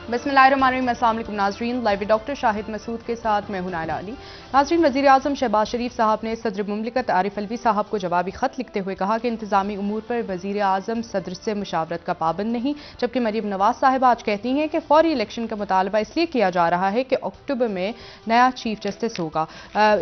बिस्मिल्लाहिर्रहमानिर्रहीम। अस्सलाम वालेकुम नाज़रीन, लाइव डॉक्टर शाहिद मसूद के साथ मैं हूं नायला अली। नाज़रीन, वज़ीर आज़म शहबाज शरीफ साहब ने सदर मुमलिकत आरिफ अलवी साहब को जवाबी ख़त लिखते हुए कहा कि इंतज़ामी उमूर पर वज़ीर आज़म सदर से मुशावरत का पाबंद नहीं, जबकि मरीम नवाज साहिबा आज कहती हैं कि फौरी इलेक्शन का मुतालबा इसलिए किया जा रहा है कि अक्टूबर में नया चीफ जस्टिस होगा।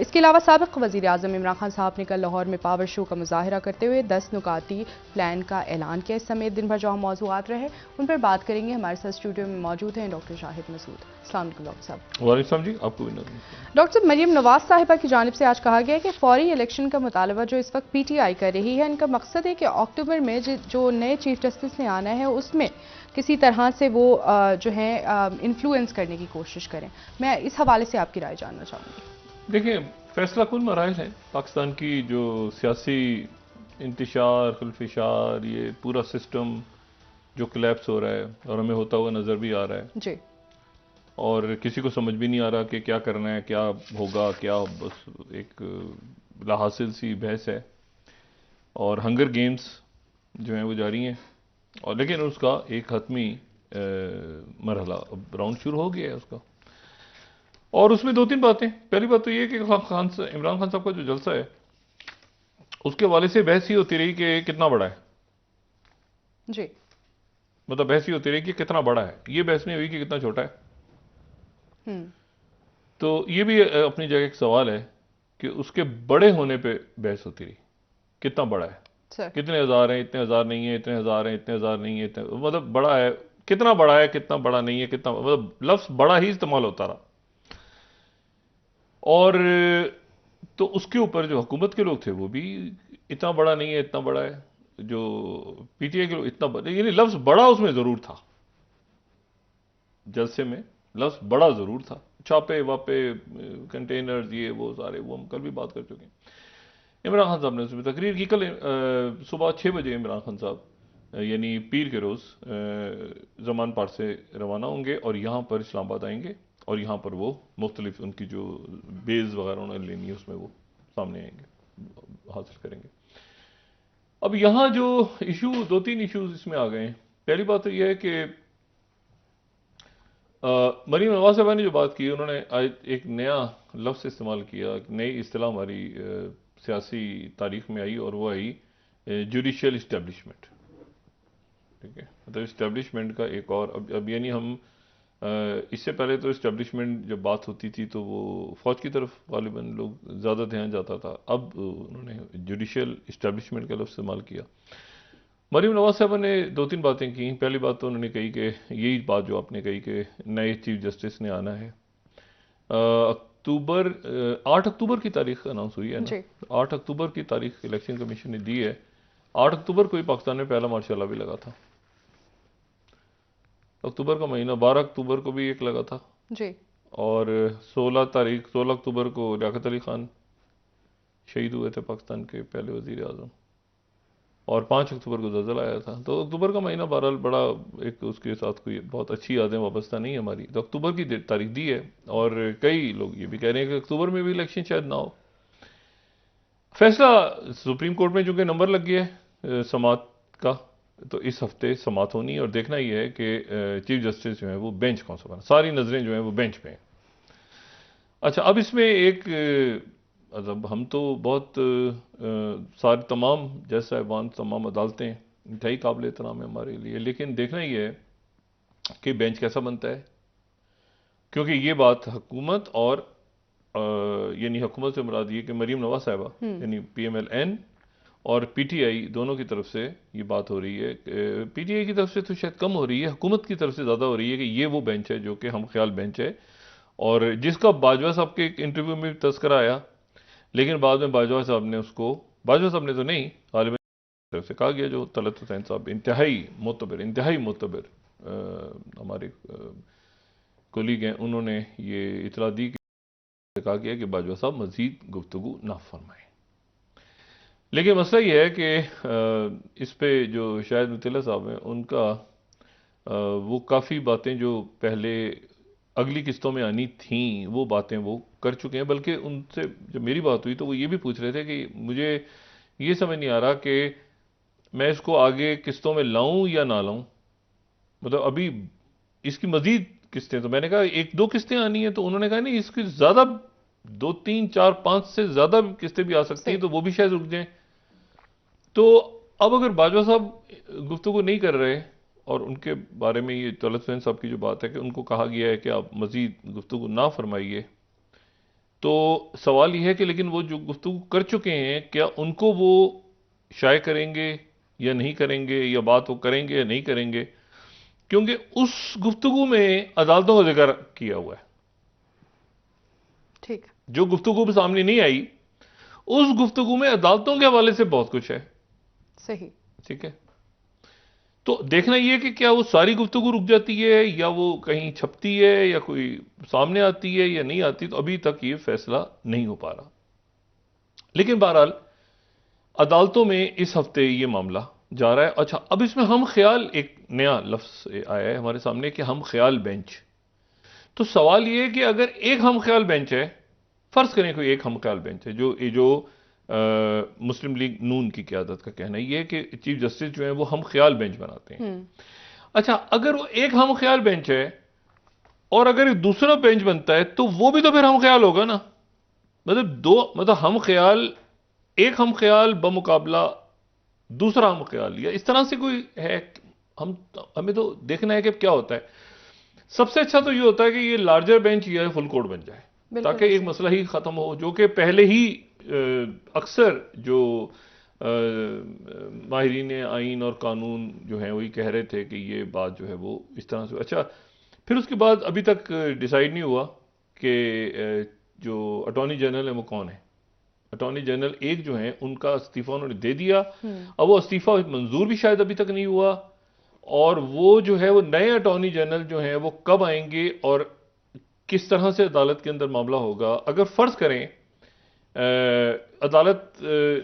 इसके अलावा साबिक़ वज़ीर आज़म इमरान खान साहब ने कल लाहौर में पावर शो का मुजाहरा करते हुए 10 नुकाती प्लान का ऐलान किया। इस समेत दिन भर जो मौज़ूआत रहे उन पर बात करेंगे। हमारे साथ स्टूडियो में मौजूद हैं डॉक्टर शाहिद मसूद। अस्सलाम वालेकुम डॉक्टर साहब। वालेकुम जी, आपको भी डॉक्टर साहब, मरीम नवाज साहिबा की जानिब से आज कहा गया कि फौरी इलेक्शन का मुतालबा जो इस वक्त पीटीआई कर रही है, इनका मकसद है कि अक्टूबर में जो नए चीफ जस्टिस ने आना है उसमें किसी तरह से वो जो है इन्फ्लुएंस करने की कोशिश करें। मैं इस हवाले से आपकी राय जानना चाहूँगी। देखिए, फैसला कुन मराइल है पाकिस्तान की जो सियासी इंतशार खुलफिशार, ये पूरा सिस्टम जो कोलैप्स हो रहा है और हमें होता हुआ नज़र भी आ रहा है जी। और किसी को समझ भी नहीं आ रहा कि क्या करना है, क्या होगा, क्या बस एक लाहासिल सी बहस है और हंगर गेम्स जो हैं वो जारी हैं। और लेकिन उसका एक हतमी मरहला अब राउंड शुरू हो गया है उसका, और उसमें दो तीन बातें। पहली बात तो ये कि इमरान खान साहब का जो जलसा है उसके हवाले से बहस ही होती रही कि कितना बड़ा है। जी। मतलब बहस ही होती रही कि कितना बड़ा है, ये बहस नहीं हुई कि कितना छोटा है। तो ये भी अपनी जगह एक सवाल है कि उसके बड़े होने पे बहस होती रही, कितना बड़ा है, कितने हजार हैं, इतने हजार नहीं है, इतने हजार हैं, इतने हजार नहीं है, इतने, मतलब बड़ा है, कितना बड़ा है, कितना बड़ा नहीं है, कितना, मतलब लफ्ज बड़ा ही इस्तेमाल होता रहा। और तो उसके ऊपर जो हुकूमत के लोग थे वो भी इतना बड़ा नहीं है, इतना बड़ा है। जो पीटीआई के लोग इतना बड़ा, यानी लफ्ज बड़ा उसमें जरूर था, जलसे में लफ्ज बड़ा जरूर था। छापे वापे, कंटेनर्स, ये वो सारे, वो हम कल भी बात कर चुके हैं। इमरान खान साहब ने उसमें तकरीर की कल सुबह 6 बजे। इमरान खान साहब यानी पीर के रोज़ जमान पार से रवाना होंगे और यहाँ पर इस्लामाबाद आएंगे और यहाँ पर वो मुख्तलिफ उनकी जो बेस वगैरह उन्होंने लेनी है उसमें वो सामने आएंगे, हासिल करेंगे। अब यहाँ जो इशू, दो तीन इशूज इसमें आ गए हैं। पहली बात तो यह है कि मरीम नवाज साहबा ने जो बात की, उन्होंने आज एक नया लफ्ज़ इस्तेमाल किया, नई इस्तिलाह हमारी सियासी तारीख में आई और वो आई जुडिशियल इस्टेब्लिशमेंट। ठीक है, मतलब इस्टेब्लिशमेंट का एक और, अब यानी हम इससे पहले तो इस्टेब्लिशमेंट जब बात होती थी तो वो फौज की तरफ गालिबन लोग ज़्यादा ध्यान जाता था। अब उन्होंने जुडिशियल इस्टेब्लिशमेंट का लफ्ज़ इस्तेमाल किया। मरीम नवाज साहब ने दो तीन बातें की। पहली बात तो उन्होंने कही कि यही बात जो आपने कही कि नए चीफ जस्टिस ने आना है। अक्टूबर 8 अक्टूबर की तारीख अनाउंस हुई है ना, 8 अक्टूबर की तारीख इलेक्शन कमीशन ने दी है। 8 अक्टूबर को ही पाकिस्तान में पहला मार्शल भी लगा था, अक्टूबर का महीना। 12 अक्टूबर को भी एक लगा था जी। और 16 अक्टूबर को लियाकत अली खान शहीद हुए थे, पाकिस्तान के पहले वजीर आजम। और 5 अक्टूबर को ज़लज़ला आया था। तो अक्टूबर का महीना बहरहाल बड़ा एक, उसके साथ कोई बहुत अच्छी यादें वाबस्ता नहीं है हमारी। तो अक्टूबर की तारीख दी है और कई लोग ये भी कह रहे हैं कि अक्टूबर में भी इलेक्शन शायद ना हो। फैसला सुप्रीम कोर्ट में चूंकि नंबर लग गया है समात का, तो इस हफ्ते समात होनी है और देखना यह है कि चीफ जस्टिस जो है वो बेंच कौन सा बना। सारी नज़रें जो हैं वो बेंच पे हैं। अच्छा, अब इसमें एक मतलब हम तो बहुत सारे तमाम जज साहिबान, तमाम अदालतें इंतहाई काबिल एहतराम है हमारे लिए, लेकिन देखना ही है कि बेंच कैसा बनता है। क्योंकि ये बात हुकूमत और यानी हुकूमत से मुराद ये कि मरीम नवाज साहिबा यानी PMLN और PTI दोनों की तरफ से ये बात हो रही है। PTI की तरफ से तो शायद कम हो रही है, हुकूमत की तरफ से ज़्यादा हो रही है कि ये वो बेंच है जो कि हम ख्याल बेंच है, और जिसका बाजवा साहब के एक इंटरव्यू में भी तस्करा आया। लेकिन बाद में बाजवा साहब ने उसको, बाजवा साहब ने तो नहीं, गालिबन तरफ से कहा गया, जो तलत हुसैन साहब इंतहाई मोतबर हमारे कोलीग हैं, उन्होंने ये इतला दी कि कहा गया कि बाजवा साहब मजीद गुफ्तगू ना फरमाएं। लेकिन मसला ये है कि इस पे जो शायद मुतिल्ला साहब हैं उनका वो काफ़ी बातें जो पहले अगली किस्तों में आनी थी वो बातें वो कर चुके हैं। बल्कि उनसे जब मेरी बात हुई तो वो ये भी पूछ रहे थे कि मुझे ये समझ नहीं आ रहा कि मैं इसको आगे किस्तों में लाऊं या ना लाऊं। मतलब अभी इसकी मजीद किस्तें, तो मैंने कहा 1-2 किस्तें आनी है, तो उन्होंने कहा नहीं, इसकी ज्यादा 2, 3, 4, 5 से ज्यादा किस्तें भी आ सकती हैं, तो वो भी शायद रुक जाएं। तो अब अगर बाजवा साहब गुफ्तगू नहीं कर रहे, और उनके बारे में ये दौलत हुसैन साहब की जो बात है कि उनको कहा गया है कि आप मजीद गुफ्तगू ना फरमाइए, तो सवाल यह है कि लेकिन वो जो गुफ्तगू कर चुके हैं, क्या उनको वो शाये करेंगे या नहीं करेंगे, या बात वो करेंगे या नहीं करेंगे? क्योंकि उस गुफ्तगू में अदालतों का जिक्र किया हुआ है। ठीक, जो गुफ्तगू सामने नहीं आई, उस गुफ्तगू में अदालतों के हवाले से बहुत कुछ है। सही, ठीक है, तो देखना यह कि क्या वो सारी गुफ्तगू रुक जाती है, या वो कहीं छपती है, या कोई सामने आती है या नहीं आती, तो अभी तक ये फैसला नहीं हो पा रहा। लेकिन बहरहाल अदालतों में इस हफ्ते ये मामला जा रहा है। अच्छा, अब इसमें हम ख्याल, एक नया लफ्ज आया है हमारे सामने कि हम ख्याल बेंच। तो सवाल ये है कि अगर एक हम ख्याल बेंच है, फर्ज करें कोई एक हम ख्याल बेंच है, जो मुस्लिम लीग नून की क़यादत का कहना है कि चीफ जस्टिस जो है वो हम ख्याल बेंच बनाते हैं। अच्छा, अगर वो एक हम ख्याल बेंच है और अगर एक दूसरा बेंच बनता है, तो वो भी तो फिर हम ख्याल होगा ना। मतलब हम ख्याल, एक हम ख्याल बमुकाबला दूसरा हम ख्याल, या इस तरह से कोई है। हमें तो देखना है कि क्या होता है। सबसे अच्छा तो ये होता है कि ये लार्जर बेंच या फुल कोर्ट बन जाए, ताकि एक मसला ही खत्म हो, जो कि पहले ही अक्सर जो माहिरीन आइन और कानून जो हैं वही कह रहे थे कि ये बात जो है वो इस तरह से। अच्छा, फिर उसके बाद अभी तक डिसाइड नहीं हुआ कि जो अटॉर्नी जनरल है वो कौन है। अटॉर्नी जनरल एक जो है उनका इस्तीफा उन्होंने दे दिया, अब वो इस्तीफा मंजूर भी शायद अभी तक नहीं हुआ, और वो जो है वो नए अटॉर्नी जनरल जो है वो कब आएंगे और किस तरह से अदालत के अंदर मामला होगा। अगर फर्ज करें अदालत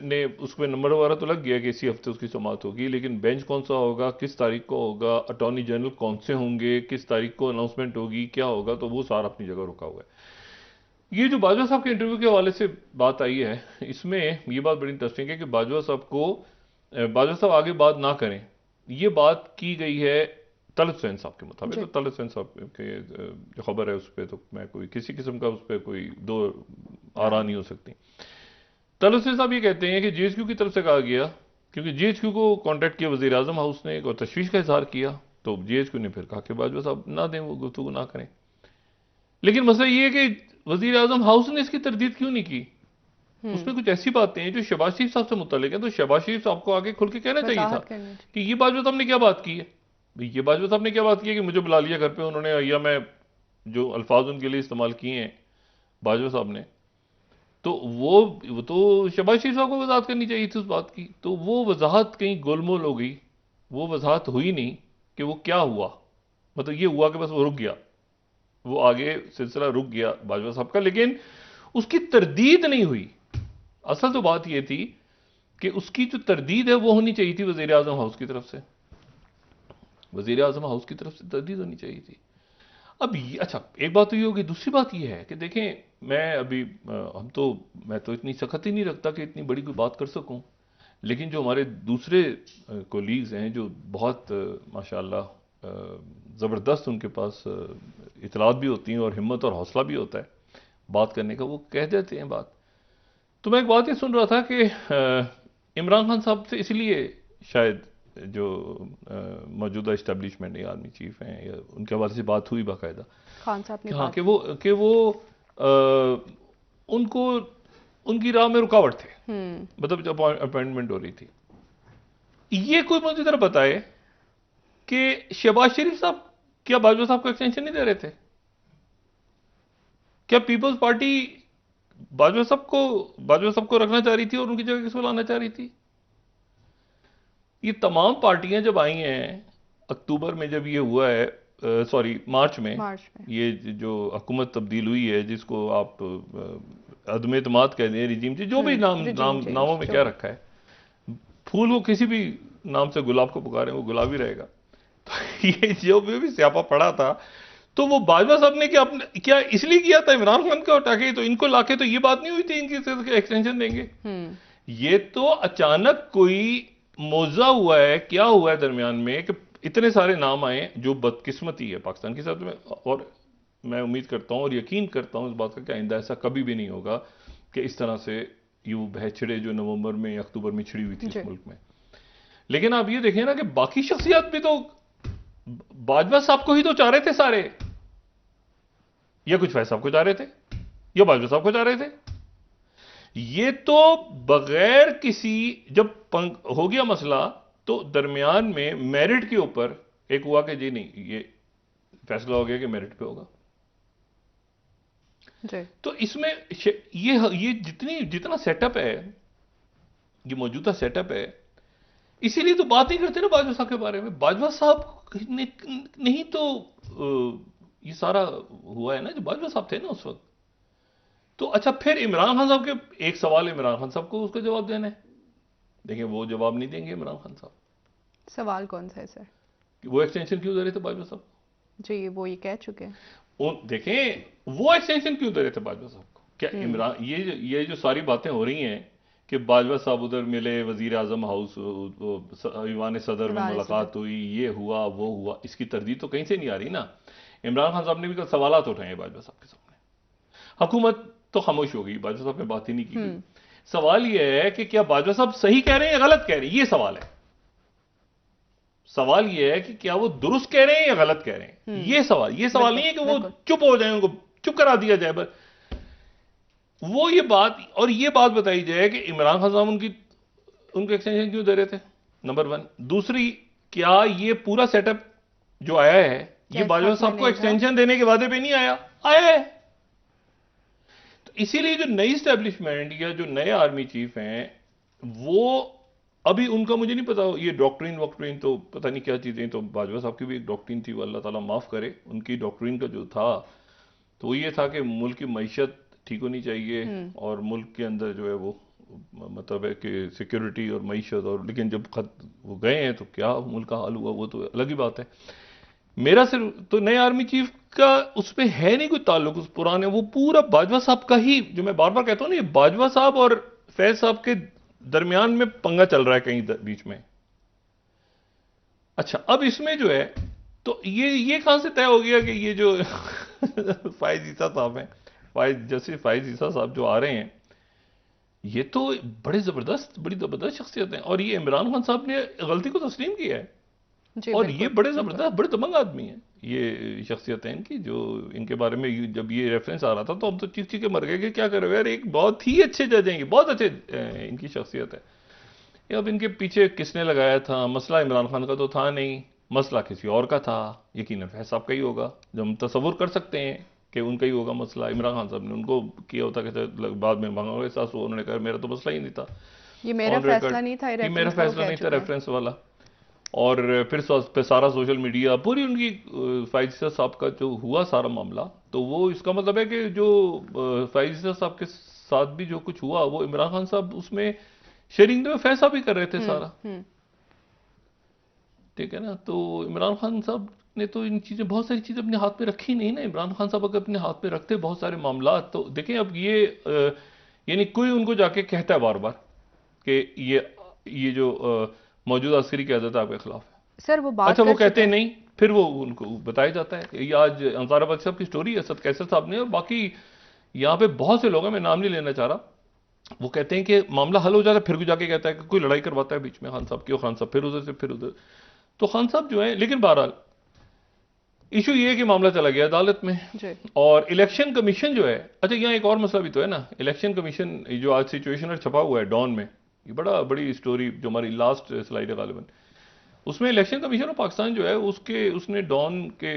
ने उसमें नंबर वगैरह तो लग गया कि इसी हफ्ते उसकी समाअत होगी, लेकिन बेंच कौन सा होगा, किस तारीख को होगा, अटॉर्नी जनरल कौन से होंगे, किस तारीख को अनाउंसमेंट होगी, क्या होगा, तो वो सारा अपनी जगह रुका हुआ है। ये जो बाजवा साहब के इंटरव्यू के हवाले से बात आई है, इसमें ये बात बड़ी इंटरेस्टिंग है कि बाजवा साहब आगे बात ना करें, ये बात की गई है तलत हुसैन साहब के मुताबिक। तो तलत हुसैन साहब के जो खबर है उस पर तो मैं कोई किसी किस्म का उस पर कोई दो आरा नहीं हो सकती। तलत हुसैन साहब ये कहते हैं कि जीएचक्यू की तरफ से कहा गया, क्योंकि जीएचक्यू को कॉन्टैक्ट किया वज़ीर आज़म हाउस ने और तशवीश का इजहार किया, तो जीएचक्यू ने फिर कहा कि बाजवा साहब ना दें, वो गुफ्तगू ना करें। लेकिन मसला ये है कि वज़ीर आज़म हाउस ने इसकी तरदीद क्यों नहीं की? उसमें कुछ ऐसी बातें हैं जो शहबाज शरीफ साहब से मुतालिक है, तो शहबाज शरीफ साहब को आगे खुल के कहना चाहिए था कि ये बाजवा साहब ने क्या बात की है। ये बाजवा साहब ने क्या बात की है कि मुझे बुला लिया घर पे उन्होंने, या मैं जो अल्फाज उनके लिए इस्तेमाल किए हैं बाजवा साहब ने, तो वो तो शहबाज शरीफ साहब को वजाहत करनी चाहिए थी उस बात की। तो वो वजाहत कहीं गोलमोल हो गई, वो वजाहत हुई नहीं कि वो क्या हुआ। मतलब ये हुआ कि बस वो रुक गया, वो आगे सिलसिला रुक गया बाजवा साहब का, लेकिन उसकी तरदीद नहीं हुई। असल तो बात यह थी कि उसकी जो तरदीद है वो होनी चाहिए थी वज़ीर आज़म हाउस की तरफ से, वज़ीर आज़म हाउस की तरफ से तरदीद होनी चाहिए थी। अब अच्छा, एक बात तो ये होगी, दूसरी बात ये है कि देखें, मैं तो इतनी सख्त ही नहीं रखता कि इतनी बड़ी कोई बात कर सकूं, लेकिन जो हमारे दूसरे कोलीग्स हैं जो बहुत माशाअल्लाह ज़बरदस्त उनके पास इतलात भी होती हैं और हिम्मत और हौसला भी होता है बात करने का, वो कह देते हैं बात। तो मैं एक बात ये सुन रहा था कि इमरान खान साहब से इसलिए शायद जो मौजूदा इस्टेब्लिशमेंट या आर्मी चीफ हैं या उनके हवाले से बात हुई बाकायदा खान साहब ने, हाँ, कि वो उनको उनकी राह में रुकावट थे, मतलब जब अपॉइंटमेंट हो रही थी। ये कोई मुझे जरा बताए कि शहबाज शरीफ साहब क्या बाजवा साहब को एक्सटेंशन नहीं दे रहे थे? क्या पीपल्स पार्टी बाजवा साहब को रखना चाह रही थी और उनकी जगह किसको लाना चाह रही थी? ये तमाम पार्टियां जब आई हैं अक्टूबर में, जब ये हुआ है, मार्च में ये जो हुकूमत तब्दील हुई है, जिसको आप अदम एतमाद कहते हैं, रिजीम चेंज, जो भी नामों में क्या रखा है, फूल को किसी भी नाम से गुलाब को पुकारें वो गुलाब ही रहेगा। तो ये जो भी स्यापा पड़ा था, तो वो बाजवा साहब ने क्या इसलिए किया था इमरान खान को हटा के, तो इनको लाके तो ये बात नहीं हुई थी इनकी एक्सटेंशन देंगे। ये तो अचानक कोई मौजा हुआ है, क्या हुआ है दरमियान में कि इतने सारे नाम आए जो बदकिस्मती है पाकिस्तान के साथ में, और मैं उम्मीद करता हूं और यकीन करता हूं इस बात का कि आइंदा ऐसा कभी भी नहीं होगा कि इस तरह से यूं बह छिड़े जो नवंबर में या अक्टूबर में छिड़ी हुई थी इस मुल्क में। लेकिन आप ये देखें ना कि बाकी शख्सियत भी तो बाजवा साहब को ही तो चाह रहे थे सारे, या कुछ फैज साहब को चाह रहे थे या बाजवा साहब को चाह रहे थे। ये तो बगैर किसी, जब हो गया मसला तो दरमियान में मेरिट के ऊपर एक हुआ कि जी नहीं, ये फैसला हो गया कि मेरिट पे होगा। तो इसमें ये जितना सेटअप है, ये मौजूदा सेटअप है, इसीलिए तो बात नहीं करते ना बाजवा साहब के बारे में। बाजवा साहब ने नहीं तो ये सारा हुआ है ना, जो बाजवा साहब थे ना उस वक्त। तो अच्छा, फिर इमरान खान साहब के एक सवाल इमरान खान साहब को उसका जवाब देना है। देखिए वो जवाब नहीं देंगे इमरान खान साहब। सवाल कौन सा है सर? वो एक्सटेंशन क्यों दे रहे थे बाजवा साहब? जी वो ये कह चुके हैं। देखें वो एक्सटेंशन क्यों दे रहे थे बाजवा साहब को? क्या इमरान, ये जो सारी बातें हो रही हैं कि बाजवा साहब उधर मिले, वजीर आजम हाउस, ईवान सदर में मुलाकात हुई, ये हुआ वो हुआ, इसकी तरदीद तो कहीं से नहीं आ रही ना। इमरान खान साहब ने भी कल सवालात उठाए बाजवा साहब के सामने। हुकूमत तो खामोश हो गई, बाजवा साहब ने बात ही नहीं की। सवाल यह है कि क्या बाजवा साहब सही कह रहे हैं या गलत कह रहे हैं, ये सवाल है। सवाल यह है कि क्या वो दुरुस्त कह रहे हैं या गलत कह रहे हैं, ये सवाल नहीं है कि वो चुप हो जाए, उनको चुप करा दिया जाए। बस वो ये बात बताई जाए कि इमरान खान साहब उनको एक्सटेंशन क्यों दे रहे थे, नंबर 1। दूसरी, क्या ये पूरा सेटअप जो आया है ये बाजवा साहब को एक्सटेंशन देने के वादे पे नहीं आया है। तो इसीलिए जो नई स्टैब्लिशमेंट या जो नए आर्मी चीफ हैं, वो अभी उनका मुझे नहीं पता, ये डॉक्ट्रिन तो पता नहीं क्या चीजें। तो बाजवा साहब की भी एक डॉक्ट्रिन थी, वो अल्लाह ताला माफ करे। उनकी डॉक्ट्रिन का जो था तो वो ये था कि मुल्क की मईशत ठीक होनी चाहिए, और मुल्क के अंदर जो है वो मतलब है कि सिक्योरिटी और मईशत, और लेकिन जब वो गए हैं तो क्या मुल्क का हाल हुआ वो तो अलग ही बात है। मेरा सिर्फ तो नए आर्मी चीफ का उस पर है नहीं कोई ताल्लुक, उस पुराने, वो पूरा बाजवा साहब का ही, जो मैं बार बार कहता हूं ना, ये बाजवा साहब और फैज साहब के दरमियान में पंगा चल रहा है कहीं बीच में। अच्छा, अब इसमें जो है तो ये कहां से तय हो गया कि ये जो फाइज ईसा साहब हैं, फाइज ईसा साहब जो आ रहे हैं, ये तो बड़ी जबरदस्त शख्सियत है, और ये इमरान खान साहब ने गलती को तस्लीम किया है। और ये बड़े जबरदस्त, बड़े दबंग आदमी हैं ये शख्सियत है इनकी। जो इनके बारे में जब ये रेफरेंस आ रहा था तो हम तो चीख के मर गए कि क्या कर रहे हो यार, एक बहुत ही अच्छे जज हैं, बहुत अच्छे इनकी शख्सियत है। अब इनके पीछे किसने लगाया था, मसला इमरान खान का तो था नहीं, मसला किसी और का था, यकीनन फैज साहब का ही होगा। जो हम तसव्वुर कर सकते हैं कि उनका ही होगा मसला। इमरान खान साहब ने उनको किया होता कि बाद में मांगा एहसास हुआ, उन्होंने कहा मेरा तो मसला ही नहीं था, ये मेरा फैसला नहीं था, ये मेरा फैसला नहीं था, रेफरेंस वाला। और फिर सारा सोशल मीडिया पूरी उनकी फाइज साहब का जो हुआ सारा मामला, तो वो इसका मतलब है कि जो फाइज साहब के साथ भी जो कुछ हुआ वो इमरान खान साहब उसमें शेयरिंग में फैसला भी कर रहे थे सारा। ठीक है ना। तो इमरान खान साहब ने तो इन चीजें, बहुत सारी चीजें अपने हाथ में रखी नहीं ना। इमरान खान साहब अगर अपने हाथ में रखते बहुत सारे मामला, तो देखें अब ये यानी कोई उनको जाके कहता है बार बार कि ये जो मौजूदा अस्करी क़यादत आपके खिलाफ है सर, वो बात अच्छा वो कहते हैं नहीं, फिर वो उनको बताया जाता है। ये आज अंसाराबाद साहब की स्टोरी है, सद कैसर साहब ने, और बाकी यहाँ पे बहुत से लोग हैं, मैं नाम नहीं लेना चाह रहा, वो कहते हैं कि मामला हल हो जाता है, फिर भी जाके कहता है कि कोई लड़ाई करवाता है बीच में खान साहब की, और खान साहब फिर उधर से फिर उधर। तो खान साहब जो है, लेकिन बहरहाल इशू ये है कि मामला चला गया अदालत में, और इलेक्शन कमीशन जो है, अच्छा यहाँ एक और मसला भी तो है ना, इलेक्शन कमीशन जो आज सिचुएशनर छपा हुआ है डॉन में, ये बड़ी स्टोरी जो हमारी लास्ट स्लाइड है गालिबन, उसमें इलेक्शन कमीशन ऑफ पाकिस्तान जो है उसने डॉन के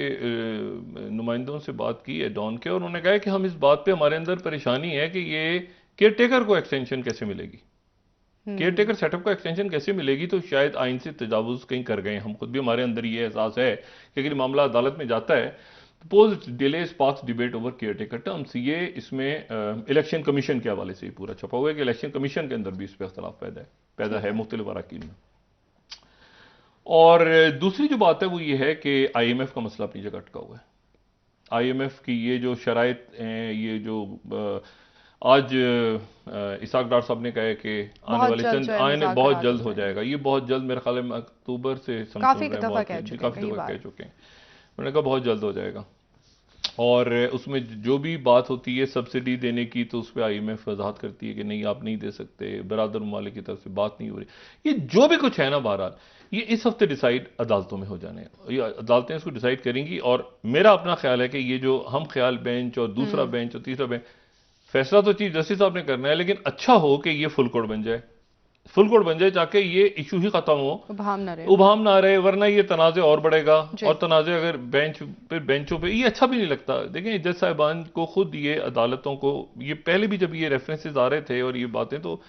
नुमाइंदों से बात की है, डॉन के, और उन्होंने कहा है कि हम इस बात पे हमारे अंदर परेशानी है कि ये केयरटेकर को एक्सटेंशन कैसे मिलेगी, केयरटेकर सेटअप को एक्सटेंशन कैसे मिलेगी। तो शायद आइन से तजावुज कहीं कर गए, हम खुद भी, हमारे अंदर ये एहसास है कि अगर मामला अदालत में जाता है pose delay sparks debate over caretaker terms. ये इसमें इलेक्शन कमीशन के हवाले से ही पूरा छपा हुआ है कि इलेक्शन कमीशन के अंदर भी इस पर अख्तलाफ पैदा है मुख्तलिफ अराकीन में। और दूसरी जो बात है वो ये है कि IMF का मसला अपनी जगह अटका हुआ है। IMF की ये जो शराइत हैं, ये जो आज इसाक डार साहब ने कहा है कि आने वाले चंद आने बहुत जल्द हो जाएगा। ये बहुत जल्द, मेरे ख्याल में अक्टूबर से काफी दफा कह चुके हैं। उन्होंने कहा बहुत जल्द हो जाएगा। और उसमें जो भी बात होती है सब्सिडी देने की, तो उस पर IMF वजाहत करती है कि नहीं आप नहीं दे सकते, बरादर ममालिक की तरफ से बात नहीं हो रही। ये जो भी कुछ है ना, बहरहाल ये इस हफ्ते डिसाइड अदालतों में हो जाने हैं, ये अदालतें इसको डिसाइड करेंगी। और मेरा अपना ख्याल है कि ये जो हम ख्याल बेंच और दूसरा बेंच और तीसरा बेंच, फैसला तो चीफ जस्टिस साहब ने करना है, लेकिन अच्छा हो कि ये फुल कोर्ट बन जाए, फुल कोर्ट बन जाए, ताकि ये इशू ही खत्म हो, उभाम ना रहे, वरना ये तनाज़े और बढ़ेगा। और तनाज़े अगर बेंचों पे ये अच्छा भी नहीं लगता। देखें जज साहिबान को खुद, ये अदालतों को, ये पहले भी जब ये रेफरेंसेस आ रहे थे और ये बातें, तो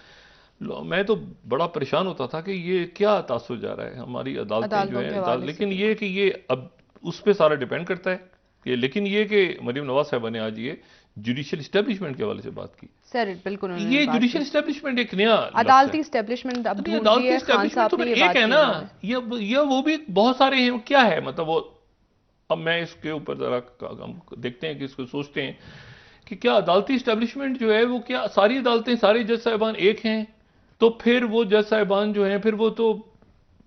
मैं तो बड़ा परेशान होता था कि ये क्या तासुर जा रहा है हमारी अदालतें जो है। लेकिन ये कि ये अब उस पर सारा डिपेंड करता है कि, लेकिन ये कि मरीम नवाज साहिबा ने आज ये जुडिशियल एस्टेब्लिशमेंट के हवाले से बात की। सर बिल्कुल, ये जुडिशियल एस्टेब्लिशमेंट एक नया अदालती एस्टेब्लिशमेंट, अब अदालती एस्टेब्लिशमेंट तो एक है ना, ये वो भी बहुत सारे हैं। क्या है मतलब वो, अब मैं इसके ऊपर जरा हम देखते हैं कि इसको सोचते हैं कि क्या अदालती एस्टेब्लिशमेंट जो है वो, क्या सारी अदालतें, सारे जज साहिबान एक हैं? तो फिर वो जज साहिबान जो हैं, फिर वो तो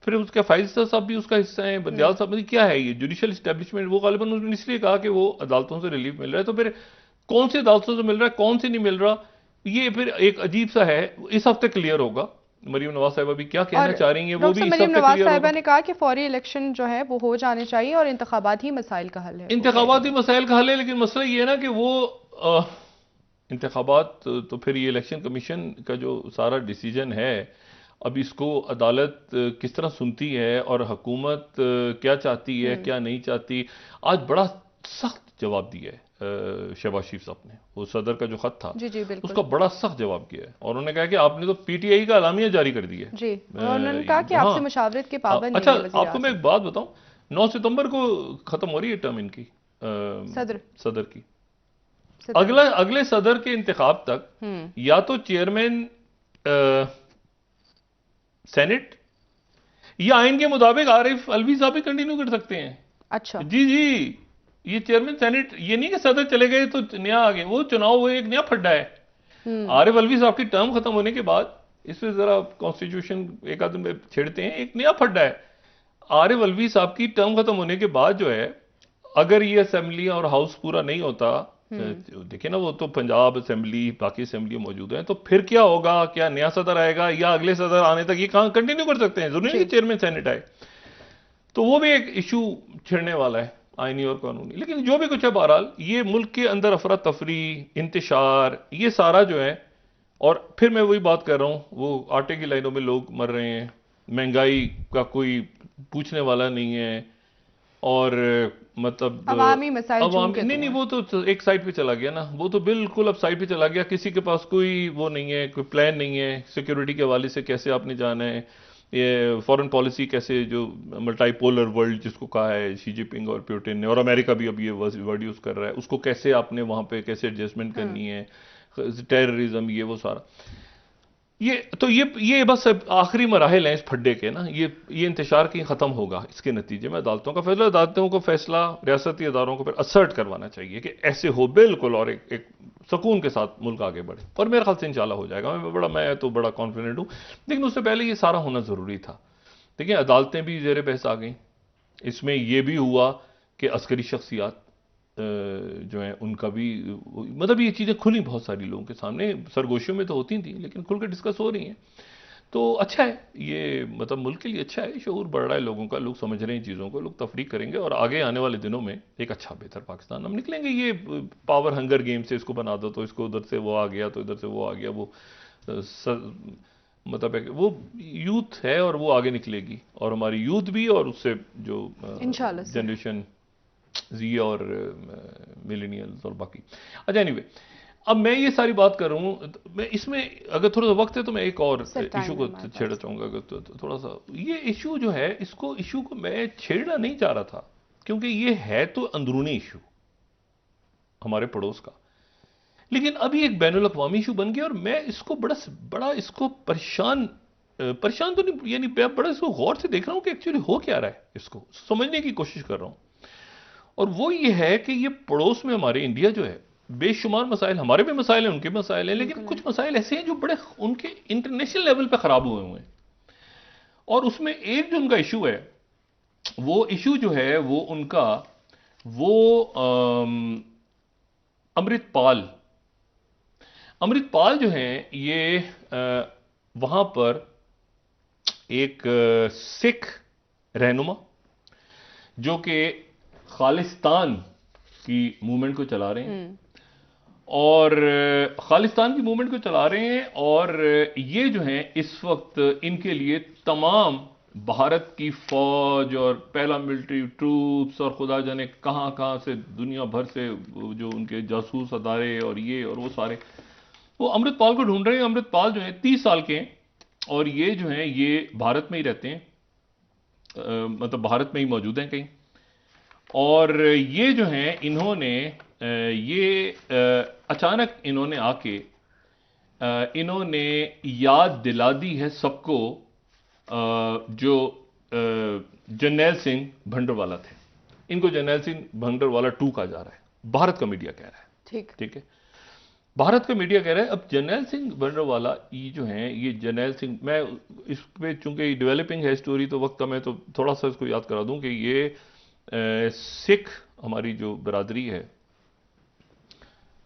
फिर उसके फाइज साहब भी उसका हिस्सा है, बंदियाल साहब भी। क्या है ये जुडिशियल एस्टेब्लिशमेंट? वो गालिबन उसने इसलिए कहा कि वो अदालतों से रिलीफ मिल रहा है, तो फिर कौन सी अदालतों से मिल रहा है, कौन से नहीं मिल रहा, ये फिर एक अजीब सा है। इस हफ्ते क्लियर होगा मरीम नवाज साहिबा भी क्या कहना चाह रही हैं, वो भी इस हफ्ते क्लियर होगा। नवाज साहिबा ने कहा कि फौरी इलेक्शन जो है वो हो जाने चाहिए और इंतखाबाती मसाइल का हल है। इंतखाबाती मसाइल का हल है, लेकिन मसला ये है ना कि वो इंतखाबात, तो फिर ये इलेक्शन कमीशन का जो सारा डिसीजन है, अब इसको अदालत किस तरह सुनती है और हुकूमत क्या चाहती है क्या नहीं चाहती। आज बड़ा सख्त जवाब दिया है शहबाज शरीफ साहब ने, वो सदर का जो खत था उसका बड़ा सख्त जवाब किया है। और उन्होंने कहा कि आपने तो PTI का एलामिया जारी कर दिया है। उन्होंने कहा कि आपसे मुशावरत के पाबंद नहीं। अच्छा आपको मैं एक बात बताऊं, 9 सितंबर को खत्म हो रही है टर्म इनकी, सदर की। अगले सदर के इंतखाब तक या तो चेयरमैन सेनेट या आइन के मुताबिक आरिफ अलवी साहब भी कंटिन्यू कर सकते हैं। अच्छा जी, ये चेयरमैन सेनेट, ये नहीं कि सदर चले गए तो नया आ गए, वो चुनाव हुए, एक नया फड्डा है। आरिफ अलवी साहब की टर्म खत्म होने के बाद, इसमें जरा कॉन्स्टिट्यूशन एक आदमी में छेड़ते हैं, एक नया फड्डा है। आरिफ अलवी साहब की टर्म खत्म होने के बाद जो है, अगर ये असेंबली और हाउस पूरा नहीं होता, देखिए ना, वो तो पंजाब असेंबली, बाकी असेंबली मौजूद है, तो फिर क्या होगा? क्या नया सदर आएगा या अगले सदर आने तक ये कहां कंटिन्यू कर सकते हैं? जरूरी नहीं कि चेयरमैन सेनेट आए। तो वो भी एक इशू छिड़ने वाला है, आईनी और कानूनी। लेकिन जो भी कुछ है, बहरहाल ये मुल्क के अंदर अफरा तफरी, इंतशार, ये सारा जो है, और फिर मैं वही बात कर रहा हूं, वो आटे की लाइनों में लोग मर रहे हैं, महंगाई का कोई पूछने वाला नहीं है, और मतलब अवामी मसाइल नहीं, वो तो एक साइड पे चला गया ना, वो तो बिल्कुल अब साइड पे चला गया। किसी के पास कोई वो नहीं है, कोई प्लान नहीं है सिक्योरिटी के हवाले से, कैसे आपने जाना है, ये फॉरेन पॉलिसी कैसे, जो मल्टीपोलर वर्ल्ड जिसको कहा है शी जिनपिंग और पुतिन ने, और अमेरिका भी अब ये वर्ड यूज कर रहा है, उसको कैसे आपने वहां पे कैसे एडजस्टमेंट करनी है, टेररिज्म, ये वो सारा। ये बस आखिरी मराहिल हैं इस फड्डे के ना। ये इंतशार कहीं खत्म होगा, इसके नतीजे में अदालतों को फैसला रियासती अदारों को फिर असर्ट करवाना चाहिए कि ऐसे हो बिल्कुल, और एक सुकून के साथ मुल्क आगे बढ़े। और मेरे ख्याल से इंशाल्लाह हो जाएगा। मैं तो बड़ा कॉन्फिडेंट हूं, लेकिन उससे पहले ये सारा होना जरूरी था। देखिए अदालतें भी ज़ेर बहस आ गई। इसमें यह भी हुआ कि अस्करी शख्सियात जो है उनका भी, मतलब ये चीज़ें खुली बहुत सारी लोगों के सामने, सरगोशियों में तो होती थी लेकिन खुल के डिस्कस हो रही हैं। तो अच्छा है ये, मतलब मुल्क के लिए अच्छा है, शऊर बढ़ रहा है लोगों का, लोग समझ रहे हैं चीज़ों को, लोग तफरीक करेंगे और आगे आने वाले दिनों में एक अच्छा बेहतर पाकिस्तान हम निकलेंगे। ये पावर हंगर गेम से इसको बना दो तो इसको उधर से वो आ गया, तो इधर से वो आ गया, वो मतलब है कि वो यूथ है और वो आगे निकलेगी, और हमारी यूथ भी, और उससे जो जनरेशन जी और मिलेनियल्स और बाकी। अच्छा एनीवे, अब मैं ये सारी बात कर रहा हूँ, मैं इसमें अगर थोड़ा सा वक्त है तो मैं एक और इशू को छेड़ना चाहूँगा। अगर तो थोड़ा सा ये इशू जो है, इशू को मैं छेड़ना नहीं चाह रहा था, क्योंकि ये है तो अंदरूनी इशू हमारे पड़ोस का, लेकिन अभी एक बैनुल अक़वामी इशू बन गया, और मैं इसको बड़ा इसको परेशान तो नहीं, यानी बड़ा इसको गौर से देख रहा हूँ कि एक्चुअली हो क्या रहा है, इसको समझने की कोशिश कर रहा हूँ। और वो ये है कि ये पड़ोस में हमारे इंडिया जो है, बेशुमार मसाइल, हमारे भी मसाइल हैं, उनके भी मसाइल हैं, लेकिन कुछ मसाइल ऐसे हैं जो बड़े उनके इंटरनेशनल लेवल पे खराब हुए हुए हैं। और उसमें एक जो उनका इशू है, वो इशू जो है वो उनका, वो अमृतपाल अमृतपाल जो हैं ये वहां पर एक सिख रहनुमा जो कि खालिस्तान की मूवमेंट को चला रहे हैं, और खालिस्तान की मूवमेंट को चला रहे हैं, और ये जो हैं इस वक्त इनके लिए तमाम भारत की फौज और पहला मिलिट्री ट्रूप्स और खुदा जाने कहां कहां से दुनिया भर से जो उनके जासूस अदारे और ये और वो सारे, वो अमृतपाल को ढूंढ रहे हैं। अमृतपाल जो है 30 साल के हैं, और ये जो हैं ये भारत में ही रहते हैं, मतलब भारत में ही मौजूद हैं कहीं। और ये जो हैं इन्होंने ये अचानक इन्होंने आके इन्होंने याद दिला दी है सबको जो जर्नैल सिंह भंडरवाला थे। इनको जर्नैल सिंह भंडरवाला 2 कहा जा रहा है, भारत का मीडिया कह रहा है। ठीक है, भारत का मीडिया कह रहा है। अब जर्नैल सिंह भंडरवाला ये जो हैं, ये जर्नैल सिंह, मैं इस पे चूंकि डेवलपिंग है स्टोरी तो वक्त में तो थोड़ा सा इसको याद करा दूं कि ये सिख हमारी जो बरादरी है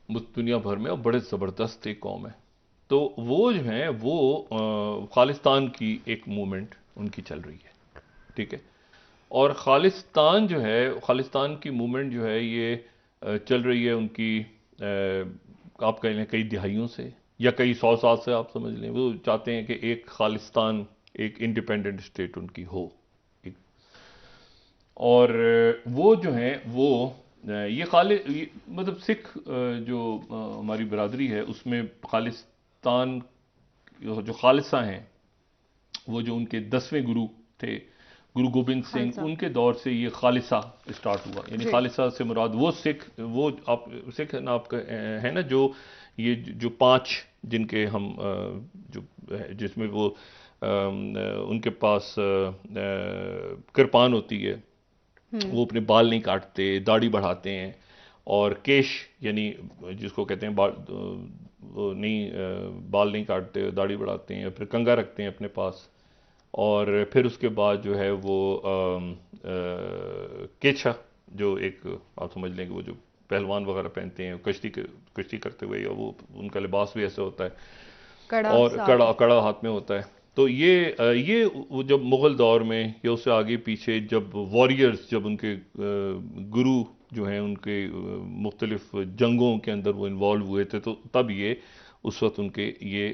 दुनिया भर में और बड़े ज़बरदस्त एक कौम है। तो वो जो हैं वो खालिस्तान की एक मूवमेंट उनकी चल रही है, ठीक है। और खालिस्तान जो है, खालिस्तान की मूवमेंट जो है ये चल रही है उनकी, आप कह लें कई दिहाइयों से या कई 100 साल से, आप समझ लें। वो चाहते हैं कि एक खालिस्तान, एक इंडिपेंडेंट स्टेट उनकी हो। और वो जो हैं वो मतलब सिख जो हमारी बरादरी है उसमें खालिस्तान जो खालिसा हैं, वो जो उनके 10वें गुरु थे गुरु गोबिंद सिंह, उनके दौर से ये खालिसा स्टार्ट हुआ। यानी खालिसा से मुराद वो सिख, वो आप सिख है ना, आपका है ना, जो ये जो 5 जिनके हम जो जिसमें वो उनके पास कृपान होती है, वो अपने बाल नहीं काटते, दाढ़ी बढ़ाते हैं, और केश यानी जिसको कहते हैं वो नहीं, बाल नहीं काटते, दाढ़ी बढ़ाते हैं, फिर कंघा रखते हैं अपने पास। और फिर उसके बाद जो है वो केछा, जो एक आप समझ लें कि वो जो पहलवान वगैरह पहनते हैं कश्ती करते हुए, या वो उनका लिबास भी ऐसा होता है, और कड़ा हाथ में होता है। तो ये वो जब मुग़ल दौर में या उससे आगे पीछे जब वॉरियर्स, जब उनके गुरु जो हैं उनके मुख्तलिफ जंगों के अंदर वो इन्वॉल्व हुए थे, तो तब ये उस वक्त उनके ये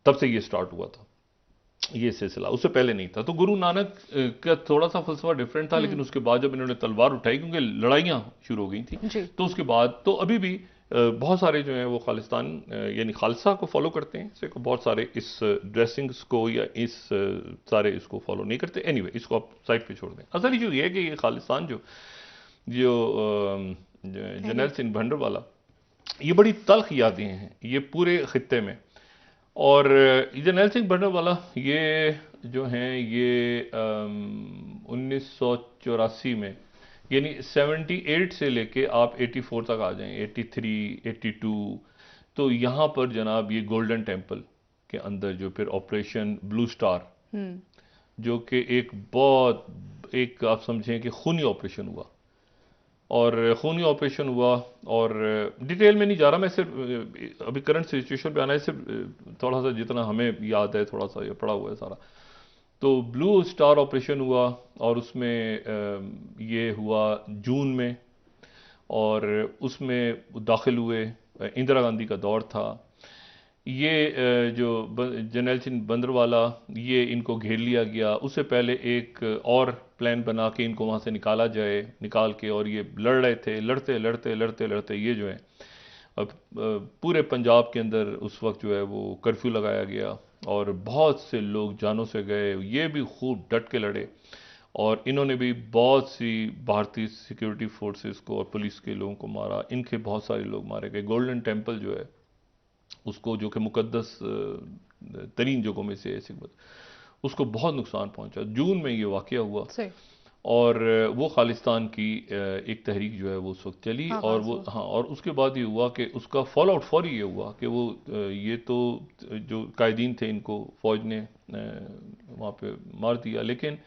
तब से ये स्टार्ट हुआ था ये सिलसिला, उससे पहले नहीं था। तो गुरु नानक का थोड़ा सा फलसफा डिफरेंट था, लेकिन उसके बाद जब इन्होंने तलवार उठाई, क्योंकि लड़ाइयाँ शुरू हो गई थी, तो उसके बाद तो अभी भी बहुत सारे जो हैं वो खालिस्तान यानी खालसा को फॉलो करते हैं। सिख बहुत सारे इस ड्रेसिंग्स को या इस सारे इसको फॉलो नहीं करते। एनीवे, इसको आप साइड पे छोड़ दें। असल इशू ये है कि ये खालिस्तान जो जर्नैल सिंह भंडरवाला, ये बड़ी तल्ख यादें हैं ये पूरे खित्ते में। और जर्नैल सिंह भंडरवाला ये जो हैं ये 1984 में, यानी 78 से लेके आप 84 तक आ जाएं, 83, 82, तो यहाँ पर जनाब ये गोल्डन टेम्पल के अंदर जो फिर ऑपरेशन ब्लू स्टार, जो कि एक बहुत एक आप समझें कि खूनी ऑपरेशन हुआ, और खूनी ऑपरेशन हुआ, और डिटेल में नहीं जा रहा मैं, सिर्फ अभी करंट सिचुएशन पे आना है, सिर्फ थोड़ा सा जितना हमें याद है, थोड़ा सा ये पड़ा हुआ है सारा। तो ब्लू स्टार ऑपरेशन हुआ, और उसमें ये हुआ जून में, और उसमें दाखिल हुए, इंदिरा गांधी का दौर था। ये जो जर्नैल सिंह भंडरवाला, ये इनको घेर लिया गया। उससे पहले एक और प्लान बना के इनको वहाँ से निकाला जाए, निकाल के, और ये लड़ रहे थे, लड़ते लड़ते लड़ते लड़ते ये जो है अब पूरे पंजाब के अंदर उस वक्त जो है वो कर्फ्यू लगाया गया, और बहुत से लोग जानों से गए। ये भी खूब डट के लड़े, और इन्होंने भी बहुत सी भारतीय सिक्योरिटी फोर्सेस को और पुलिस के लोगों को मारा। इनके बहुत सारे लोग मारे गए। गोल्डन टेम्पल जो है उसको, जो कि मुकद्दस तरीन जगहों में से है सिख, उसको बहुत नुकसान पहुंचा। जून में ये वाकया हुआ, और वो खालिस्तान की एक तहरीक जो है वो उस वक्त चली, और वो और उसके बाद ये हुआ कि उसका फॉल आउट फौरी ये हुआ कि वो ये तो जो कायदीन थे इनको फौज ने वहाँ पे मार दिया, लेकिन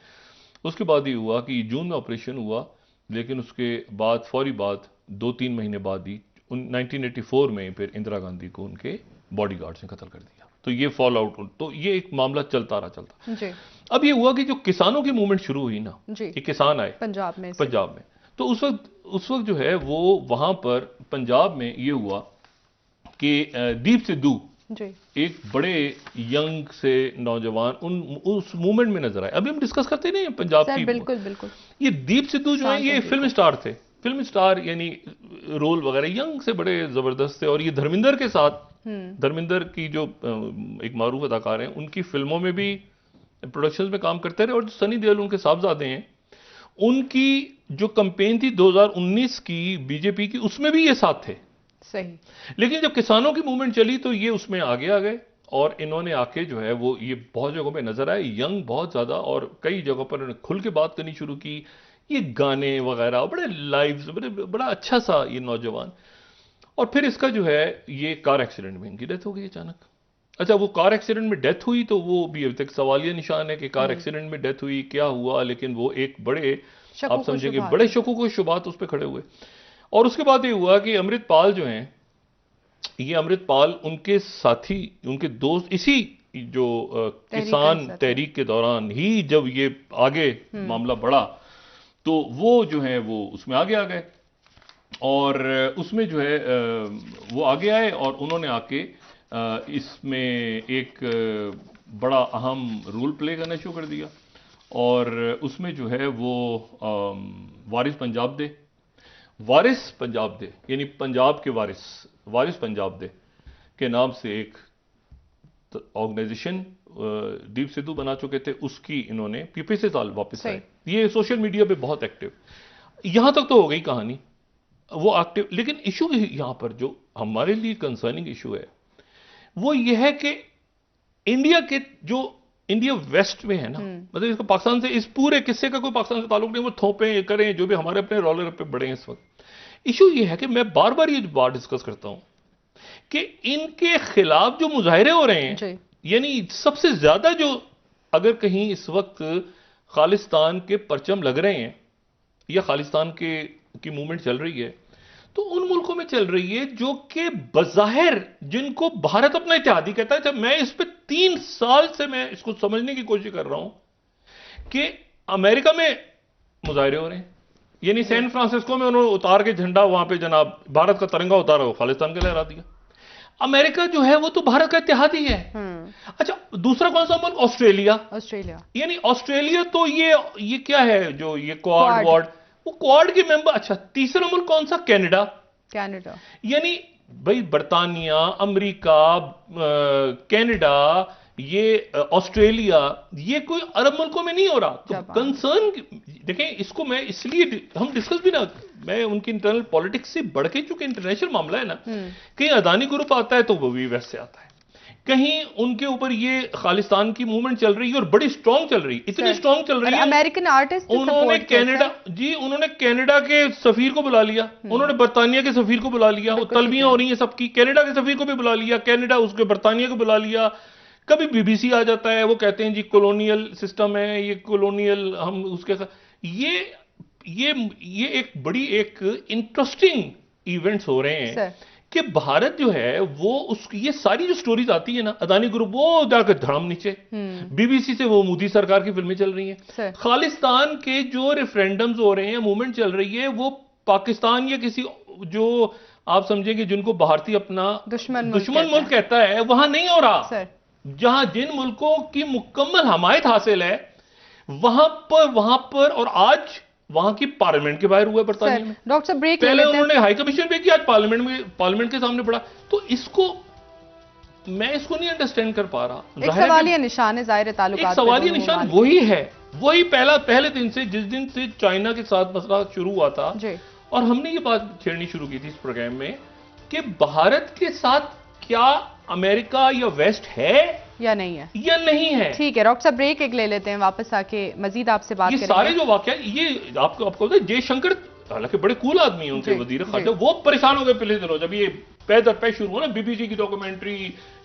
उसके बाद ये हुआ कि जून में ऑपरेशन हुआ, लेकिन उसके बाद फौरी बाद 2-3 महीने बाद ही 1984 में फिर इंदिरा गांधी को उनके बॉडीगार्ड्स ने कत्ल कर दिया। तो ये फॉल आउट, तो ये एक मामला चलता रहा जी। अब ये हुआ कि जो किसानों की मूवमेंट शुरू हुई ना, ये किसान आए पंजाब में, तो उस वक्त जो है वो वहां पर पंजाब में ये हुआ कि दीप सिद्धू एक बड़े यंग से नौजवान उस मूवमेंट में नजर आए। अभी हम डिस्कस करते नहीं पंजाब की, बिल्कुल ये दीप सिद्धू जो है ये फिल्म स्टार थे, फिल्म स्टार यानी रोल वगैरह यंग से बड़े जबरदस्त थे, और ये धर्मिंदर के साथ, धर्मिंदर की जो एक मारूफ अदाकार हैं उनकी फिल्मों में भी प्रोडक्शंस में काम करते रहे, और जो सनी देओल उनके साहबजादे हैं उनकी जो कैंपेन थी 2019 की बीजेपी की, उसमें भी ये साथ थे। सही। लेकिन जब किसानों की मूवमेंट चली तो ये उसमें आगे आ गए, और इन्होंने आके जो है वो ये बहुत जगहों पे नजर आए, यंग बहुत ज्यादा, और कई जगहों पर इन्होंने खुल के बात करनी शुरू की, ये गाने वगैरह बड़े लाइव, बड़ा अच्छा सा ये नौजवान। और फिर इसका जो है ये कार एक्सीडेंट में इनकी डेथ हो गई अचानक। अच्छा, वो कार एक्सीडेंट में डेथ हुई तो वो भी अभी तक सवालिया निशान है कि कार एक्सीडेंट में डेथ हुई, क्या हुआ, लेकिन वो एक बड़े आप समझेंगे बड़े शकों को शुबात उस पर खड़े हुए। और उसके बाद ये हुआ कि अमृतपाल जो हैं, ये अमृतपाल उनके साथी, उनके दोस्त, इसी जो किसान तहरीक के दौरान ही जब ये आगे मामला बढ़ा तो वो जो है वो उसमें आगे आ गए, और उसमें जो है वो आगे आए और उन्होंने आके इसमें एक बड़ा अहम रोल प्ले करना शुरू कर दिया। और उसमें जो है वो वारिस पंजाब दे यानी पंजाब के वारिस पंजाब दे के नाम से एक ऑर्गेनाइजेशन दीप सिद्धू बना चुके थे, उसकी इन्होंने पिछले साल वापस आए। ये सोशल मीडिया पे बहुत एक्टिव, यहां तक तो हो गई कहानी वो एक्टिव। लेकिन इशू यहां पर जो हमारे लिए कंसर्निंग इशू है वो ये है कि इंडिया वेस्ट में है ना, मतलब इसको पाकिस्तान से, इस पूरे किस्से का कोई पाकिस्तान से ताल्लुक नहीं, वो थोपे करें जो भी हमारे अपने रोलर पे बढ़े हैं इस वक्त। इशू ये है कि मैं बार बार ये बात डिस्कस करता हूं कि इनके खिलाफ जो मुजाहिरे हो रहे हैं, यानी सबसे ज्यादा जो अगर कहीं इस वक्त खालिस्तान के परचम लग रहे हैं या खालिस्तान की मूवमेंट चल रही है, तो उन मुल्कों में चल रही है जो कि बज़ाहिर जिनको भारत अपना इत्तेहादी कहता है। जब मैं इस पे 3 साल से मैं इसको समझने की कोशिश कर रहा हूं कि अमेरिका में मुजाहिरे हो रहे हैं, यानी सैन फ्रांसिस्को में उन्होंने उतार के झंडा वहां पे जनाब भारत का तिरंगा उतारा, वो खालिस्तान के लहरा दिया। अमेरिका जो है वो तो भारत का इत्तेहादी है। अच्छा, दूसरा कौन सा मुल्क? ऑस्ट्रेलिया। यानी ऑस्ट्रेलिया तो ये क्या है जो ये क्वाड वो क्वाड के मेंबर। अच्छा, तीसरा मुल्क कौन सा? कनाडा। यानी भाई बर्तानिया, अमेरिका, कनाडा, ये ऑस्ट्रेलिया, ये कोई अरब मुल्कों में नहीं हो रहा। तो कंसर्न देखें, इसको मैं इसलिए हम डिस्कस भी ना, मैं उनकी इंटरनल पॉलिटिक्स से बढ़ के, चूंकि इंटरनेशनल मामला है ना, कहीं अदानी ग्रुप आता है तो वो भी वैसे आता है, कहीं उनके ऊपर ये खालिस्तान की मूवमेंट चल रही है और बड़ी स्ट्रांग चल रही है, इतनी स्ट्रांग चल रही है। अमेरिकन आर्टिस्ट उन्होंने कनाडा के सफीर को बुला लिया, उन्होंने बर्तानिया के सफीर को बुला लिया, तलबियां हो रही हैं सबकी, कनाडा के सफीर को भी बुला लिया, कनाडा उसके बर्तानिया को बुला लिया। कभी बीबीसी आ जाता है, वो कहते हैं जी कॉलोनियल सिस्टम है, ये कॉलोनियल, हम उसके ये एक बड़ी एक इंटरेस्टिंग इवेंट्स हो रहे हैं कि भारत जो है वो ये सारी जो स्टोरीज आती है ना, अदानी ग्रुप वो जाकर धड़म नीचे, बीबीसी से वो मोदी सरकार की फिल्में चल रही हैं, खालिस्तान के जो रेफरेंडम्स हो रहे हैं, मूवमेंट चल रही है, वो पाकिस्तान या किसी जो आप समझेंगे जिनको भारतीय अपना दुश्मन मुल्क कहता है, वहां नहीं हो रहा। जहां जिन मुल्कों की मुकम्मल हमायत हासिल है वहां पर और आज वहां की पार्लियामेंट के बाहर हुआ बर्तानिया में। डॉक्टर ब्रेक पहले उन्होंने हाई कमीशन पे किया, आज पार्लियामेंट के सामने पड़ा। तो मैं इसको नहीं अंडरस्टैंड कर पा रहा। एक सवालिया निशान है, ज़ाहिर ताल्लुकात, एक सवालिया निशान वही है, वही पहले दिन से, जिस दिन से चाइना के साथ मसला शुरू हुआ था, और हमने ये बात छेड़नी शुरू की थी इस प्रोग्राम में कि भारत के साथ क्या अमेरिका या वेस्ट है या नहीं है, या नहीं है। ठीक है डॉक्टर साहब, ब्रेक एक ले लेते हैं, वापस आके मजीद आपसे बात ये करेंगे। सारे जो वाकया, ये आपको पता है, जयशंकर हालांकि बड़े कूल आदमी हैं, उनके वजीर खारजा, वो परेशान हो गए पिछले दिनों जब ये पै दर पै शुरू हुआ ना, बीबीसी की डॉक्यूमेंट्री,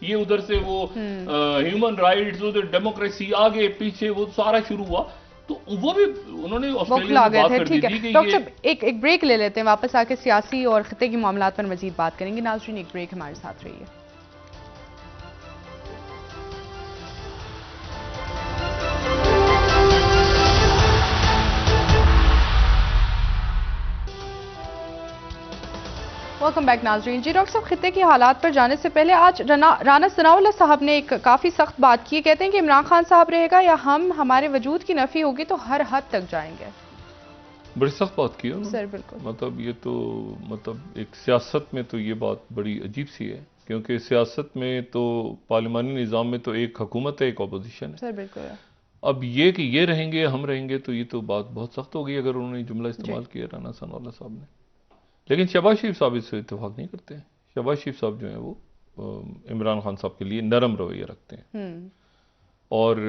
ये उधर से वो ह्यूमन राइट्स, उधर डेमोक्रेसी, आगे पीछे वो सारा शुरू हुआ, तो वो भी उन्होंने ऑस्ट्रेलिया में बात कर दी थी कि डॉक्टर साहब एक ब्रेक ले लेते हैं, वापस आके सियासी और खिते की मामलात पर मजीद बात करेंगे। नाज़रीन, एक ब्रेक, हमारे साथ रहिए। वेलकम बैक नाज़रीन। जी डॉक्टर साहब, खिते के हालात पर जाने से पहले आज राना सनाउल्लाह साहब ने एक काफ़ी सख्त बात की है। कहते हैं कि इमरान खान साहब रहेगा या हमारे वजूद की नफ़ी होगी तो हर हद तक जाएंगे। बड़ी सख्त बात की है सर, बिल्कुल। मतलब ये तो मतलब एक सियासत में तो ये बात बड़ी अजीब सी है, क्योंकि सियासत में तो पार्लिमानी निज़ाम में तो एक हुकूमत है, एक अपोजिशन है। सर, बिल्कुल। अब ये कि ये रहेंगे हम रहेंगे, तो ये तो बात बहुत सख्त हो गई अगर उन्होंने जुमला इस्तेमाल किया राना सनाउल्लाह साहब ने। लेकिन शहबाज शरीफ साहब इससे इत्तेफाक नहीं करते हैं। शहबाज शरीफ साहब जो हैं वो इमरान खान साहब के लिए नरम रवैया रखते हैं, और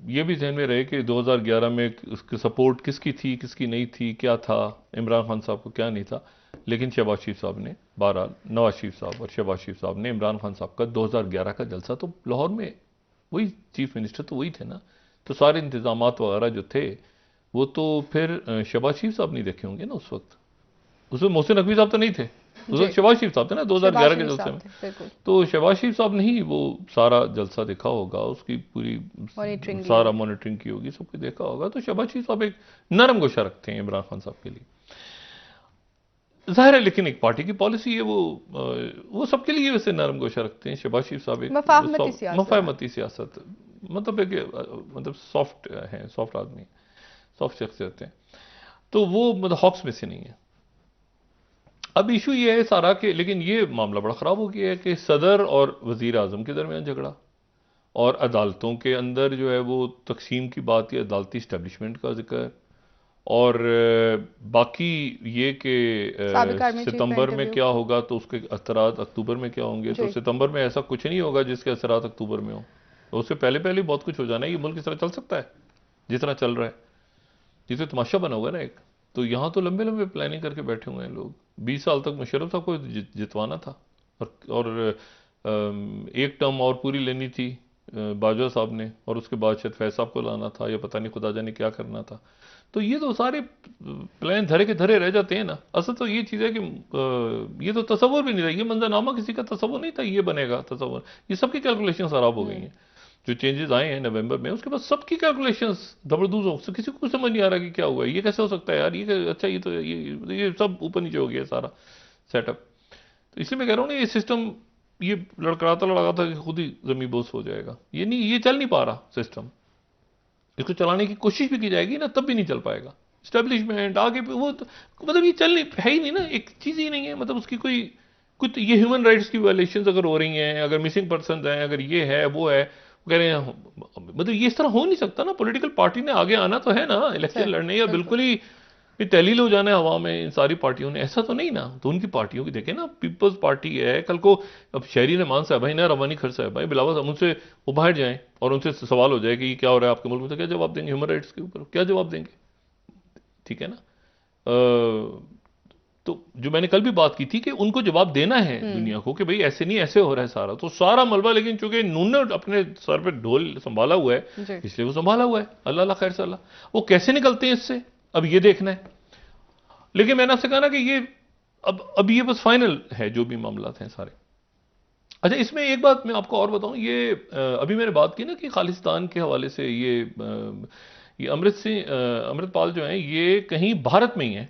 ये भी ध्यान में रहे कि 2011 में उसकी सपोर्ट किसकी थी, किसकी नहीं थी, क्या था, इमरान खान साहब को क्या नहीं था। लेकिन शहबाज शरीफ साहब ने, बहरहाल नवाज शरीफ साहब और शहबाज शरीफ साहब ने इमरान खान साहब का 2011 का जलसा, तो लाहौर में वही चीफ मिनिस्टर तो वही थे ना, तो सारे इंतजाम वगैरह जो थे वो तो फिर शहबाज शरीफ साहब नहीं देखे होंगे ना उस वक्त। उसमें मोहसिन नकवी साहब तो नहीं थे, उसमें शहबाज शरीफ साहब थे ना 2011 के जलसे में। तो शहबाज शरीफ साहब ने ही वो सारा जलसा देखा होगा, उसकी पूरी सारा मॉनिटरिंग की होगी, सब कुछ देखा होगा। तो शहबाज शरीफ साहब एक नरम गोशा रखते हैं इमरान खान साहब के लिए, जाहिर है। लेकिन एक पार्टी की पॉलिसी है, वो सबके लिए वैसे नरम गोशा रखते हैं। शहबाज शरीफ साहब एक मफाहमती सियासत, मतलब मतलब सॉफ्ट है, सॉफ्ट आदमी, सॉफ्ट शख्सियत है, तो वो मतलब हॉक्स में से नहीं है। अब इशू ये है सारा कि, लेकिन ये मामला बड़ा ख़राब हो गया है कि सदर और वज़ीर आज़म के दरमियान झगड़ा, और अदालतों के अंदर जो है वो तकसीम की बात है, अदालती इस्टेब्लिशमेंट का जिक्र, और बाकी ये कि सितंबर में क्या होगा तो उसके असरात अक्टूबर में क्या होंगे। तो सितंबर में ऐसा कुछ नहीं होगा जिसके असरात अक्टूबर में हो, तो उससे पहले पहले बहुत कुछ हो जाना है। ये मुल्क इस तरह चल सकता है जिस तरह चल रहा है, जिससे तमाशा बना हुआ है ना एक। तो यहाँ तो लंबे लंबे प्लानिंग करके बैठे हुए हैं लोग। 20 साल तक मुशर्रफ साहब को जितवाना था, और एक टर्म और पूरी लेनी थी बाजवा साहब ने, और उसके बाद शायद फैज साहब को लाना था, या पता नहीं खुदा जाने क्या करना था। तो ये तो सारे प्लान धरे के धरे रह जाते हैं ना। असल तो ये चीज़ है कि ये तो तसव्वुर भी नहीं था, ये मंजरनामा किसी का तसव्वुर नहीं था, ये बनेगा तसव्वुर। ये सबकी कैलकुलेशन खराब हो गई हैं। जो चेंजेस आए हैं नवंबर में, उसके बाद सबकी कैलकुलेशंस जबरदस्त हो, किसी को समझ नहीं आ रहा कि क्या हुआ है, ये कैसे हो सकता है यार, ये अच्छा, ये तो ये सब ऊपर नीचे हो गया सारा सेटअप। तो इसलिए मैं कह रहा हूँ ना, ये सिस्टम ये लड़खड़ाता लड़ाता कि खुद ही जमीन बोस हो जाएगा। ये नहीं, ये चल नहीं पा रहा सिस्टम। इसको चलाने की कोशिश भी की जाएगी ना, तब भी नहीं चल पाएगा। स्टैब्लिशमेंट आगे वो तो, मतलब ये चल नहीं है ही नहीं ना, एक चीज़ ही नहीं है। मतलब उसकी कोई कुछ, ये ह्यूमन राइट्स की वायलेशन अगर हो रही हैं, अगर मिसिंग पर्सन हैं, अगर ये है वो है, कह रहे हैं, मतलब ये इस तरह हो नहीं सकता ना। पॉलिटिकल पार्टी ने आगे आना तो है ना इलेक्शन लड़ने, या बिल्कुल ही तहलील हो जाना है हवा में इन सारी पार्टियों ने, ऐसा तो नहीं ना। तो उनकी पार्टियों की देखें ना, पीपल्स पार्टी है, कल को अब शहरी रहमान साहब भाई ना, रवानी खर साहब भाई, बिलावल साहब उनसे वो बाहर जाएं और उनसे सवाल हो जाए कि क्या हो रहा है आपके मुल्क में, तो क्या जवाब देंगे? ह्यूमन राइट्स के ऊपर क्या जवाब देंगे? ठीक है ना। तो जो मैंने कल भी बात की थी कि उनको जवाब देना है दुनिया को कि भाई ऐसे नहीं, ऐसे हो रहा है सारा, तो सारा मलबा। लेकिन चूंकि नून ने अपने सर पे ढोल संभाला हुआ है, इसलिए वो संभाला हुआ है। अल्लाह खैर सल्ला, वो कैसे निकलते हैं इससे, अब ये देखना है। लेकिन मैंने आपसे कहा ना कि ये अब ये बस फाइनल है जो भी मामला हैं सारे। अच्छा, इसमें एक बात मैं आपको और बताऊं, ये अभी मैंने बात की ना कि खालिस्तान के हवाले से, ये अमृतपाल जो हैं ये कहीं भारत में ही हैं,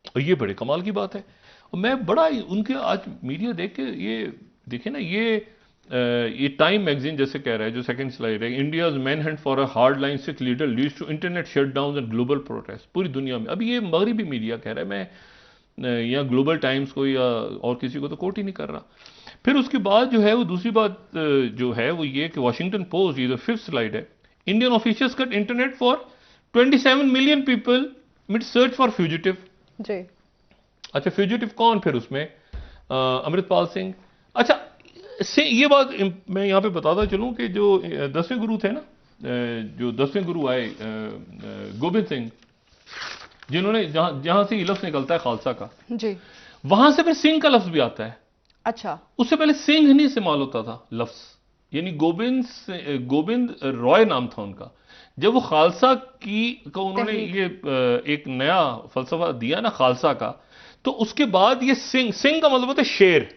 और ये बड़े कमाल की बात है। और मैं बड़ा उनके आज मीडिया देख के, ये देखे ना, ये टाइम मैगजीन जैसे कह रहा है, जो सेकंड स्लाइड है, India's man hunt for a hard line Sikh leader leads to internet shutdown and global protest पूरी दुनिया में। अब ये मगरबी मीडिया कह रहा है, मैं या ग्लोबल टाइम्स को या और किसी को तो कोट ही नहीं कर रहा। फिर उसके बाद जो है वो दूसरी बात जो है वो ये कि वाशिंगटन पोस्ट, ये जो 5th स्लाइड है, Indian officials cut internet for 27 million people mid search for fugitive. अच्छा, फ्यूजिटिव कौन फिर उसमें? अमृतपाल सिंह। अच्छा, ये बात मैं यहाँ पे बताता चलूं कि जो 10वें गुरु थे ना, जो 10वें गुरु आए गोबिंद सिंह, जिन्होंने जहां से ये लफ्ज निकलता है खालसा का, जी, वहां से फिर सिंह का लफ्ज भी आता है। अच्छा, उससे पहले सिंह नहीं इस्तेमाल होता था लफ्ज, यानी गोविंद रॉय नाम था उनका। जब वो खालसा को उन्होंने ये एक नया फलसफा दिया ना खालसा का, तो उसके बाद ये सिंह का मतलब होता है शेर।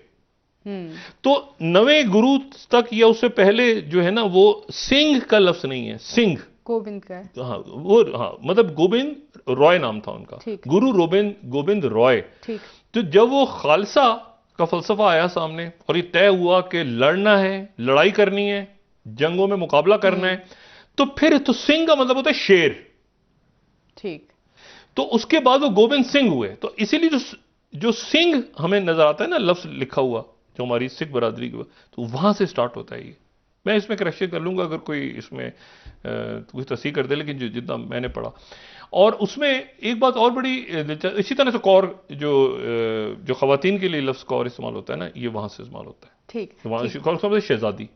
तो 9वें गुरु तक या उससे पहले जो है ना, वो सिंह का लफ्ज नहीं है, सिंह गोविंद का है। हाँ वो, हाँ मतलब गोविंद रॉय नाम था उनका, गुरु गोविंद रॉय। ठीक। तो जब वो खालसा का फलसफा आया सामने और ये तय हुआ कि लड़ना है, लड़ाई करनी है, जंगों में मुकाबला करना है, तो फिर तो सिंह का मतलब होता है शेर। ठीक। तो उसके बाद वो गोविंद सिंह हुए। तो इसीलिए जो सिंह हमें नजर आता है ना लफ्ज लिखा हुआ, जो हमारी सिख बरादरी की, तो वहां से स्टार्ट होता है ये। मैं इसमें करेक्शन कर लूंगा अगर कोई इसमें कुछ तस्हीह कर दे, लेकिन जितना मैंने पढ़ा। और उसमें एक बात और बड़ी इसी तरह से कौर, जो खवातीन के लिए लफ्ज कौर इस्तेमाल होता है ना, ये वहां से इस्तेमाल होता है। ठीक। वहां शहजादी,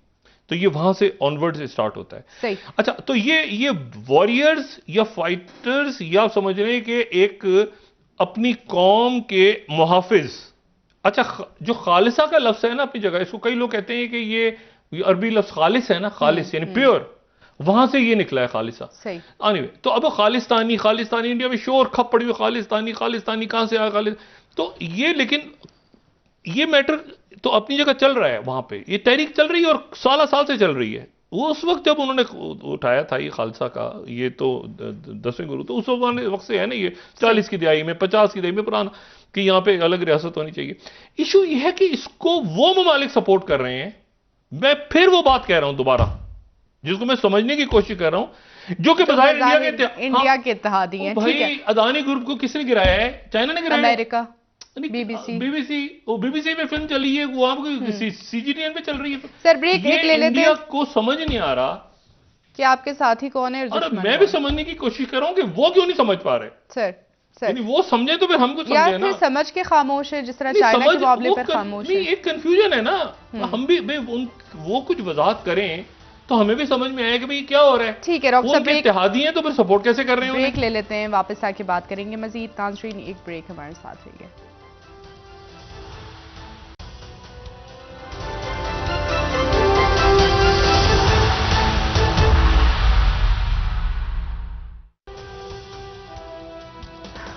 तो ये वहां से ऑनवर्ड से स्टार्ट होता है। सही। अच्छा, तो ये वॉरियर्स या फाइटर्स, या आप समझ रहे हैं कि एक अपनी कौम के मुहाफिज। अच्छा, जो खालिसा का लफ्ज है ना अपनी जगह, इसको कई लोग कहते हैं कि ये अरबी लफ्ज खालिस है ना, खालिस यानी प्योर, वहां से ये निकला है खालिसा। सही। anyway, तो अब खालिस्तानी इंडिया में शोर खप पड़ी हुई, खालिस्तानी कहां से आया खालिस। तो ये, लेकिन ये मैटर तो अपनी जगह चल रहा है, वहां पे ये तहरीक चल रही है और साल से चल रही है। वो उस वक्त जब उन्होंने उठाया था ये खालसा का, ये तो 10वें गुरु, तो उस वक्त से है ना, ये 40 की दहाई में, 50 की दहाई में पुराना, कि यहां पे अलग रियासत होनी चाहिए। इशू ये है कि इसको वो ममालिक सपोर्ट कर रहे हैं। मैं फिर वो बात कह रहा हूं दोबारा, जिसको मैं समझने की कोशिश कर रहा हूं, जो कि बजाय इंडिया के इत्तेहादी हैं। भाई, अदानी ग्रुप को किसने गिराया है? चाइना ने गिराया, अमेरिका, बीबीसी में फिल्म चली है, वो आपको सीजीटीएन पे चल रही है। सर ब्रेक एक ले लेते हैं। इंडिया को समझ नहीं आ रहा कि आपके साथी कौन है और मैं भी समझने की कोशिश कर रहा हूं कि वो क्यों नहीं समझ पा रहे। सर यानी वो समझे तो फिर हमको समझे या ना, फिर समझ के खामोश है, जिस तरह चाइना के मामले पर खामोश है। एक कंफ्यूजन है ना, हम भी वो कुछ वजाहत करें तो हमें भी समझ में आया कि भाई क्या हो रहा है। ठीक है डॉक्टर साहब, इत्तेहादी हैं तो फिर सपोर्ट कैसे कर रहे हैं? ब्रेक ले लेते हैं, वापस आके बात करेंगे मजीद। नाज़रीन, एक ब्रेक हमारे साथ रहिए।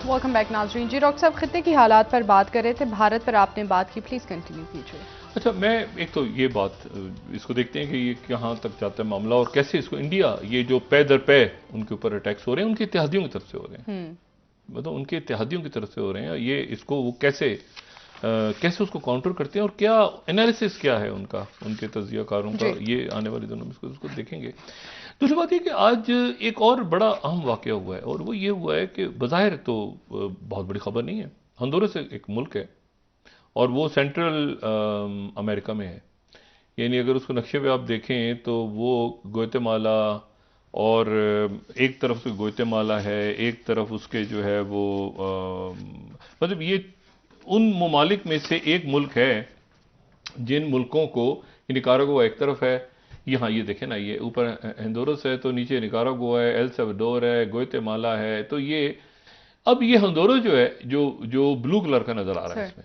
वेलकम बैक नाज़रीन। जी डॉक्टर साहब, खित्ते की हालात पर बात कर रहे थे, भारत पर आपने बात की, प्लीज कंटिन्यू कीजिए। अच्छा, मैं एक तो ये बात, इसको देखते हैं कि ये कहाँ तक जाता है मामला और कैसे इसको इंडिया, ये जो पे दर पे उनके ऊपर अटैक्स हो रहे हैं, उनके इत्तेहादियों की तरफ से हो रहे हैं, मतलब उनके इत्तेहादियों की तरफ से हो रहे हैं, ये इसको वो कैसे उसको काउंटर करते हैं और क्या एनालिसिस क्या है उनका, उनके तज्जियाकारों का, ये आने वाले दिनों में इसको देखेंगे। दूसरी बात ये कि आज एक और बड़ा अहम वाकया हुआ है, और वो ये हुआ है कि बज़ाहिर तो बहुत बड़ी खबर नहीं है, हंदुरस एक मुल्क है और वो सेंट्रल अमेरिका में है। यानी अगर उसको नक्शे पे आप देखें तो वो ग्वाटेमाला, और एक तरफ से ग्वाटेमाला है, एक तरफ उसके जो है वो मतलब ये उन ममालिक में से एक मुल्क है जिन मुल्कों को, निकारागुआ एक तरफ है, यहाँ ये देखें ना, ये ऊपर हंदुरस है तो नीचे निकारागुआ है, एल सल्वाडोर है, ग्वाटेमाला है। तो ये अब ये हंदुरस जो है, जो ब्लू कलर का नजर आ रहा है इसमें,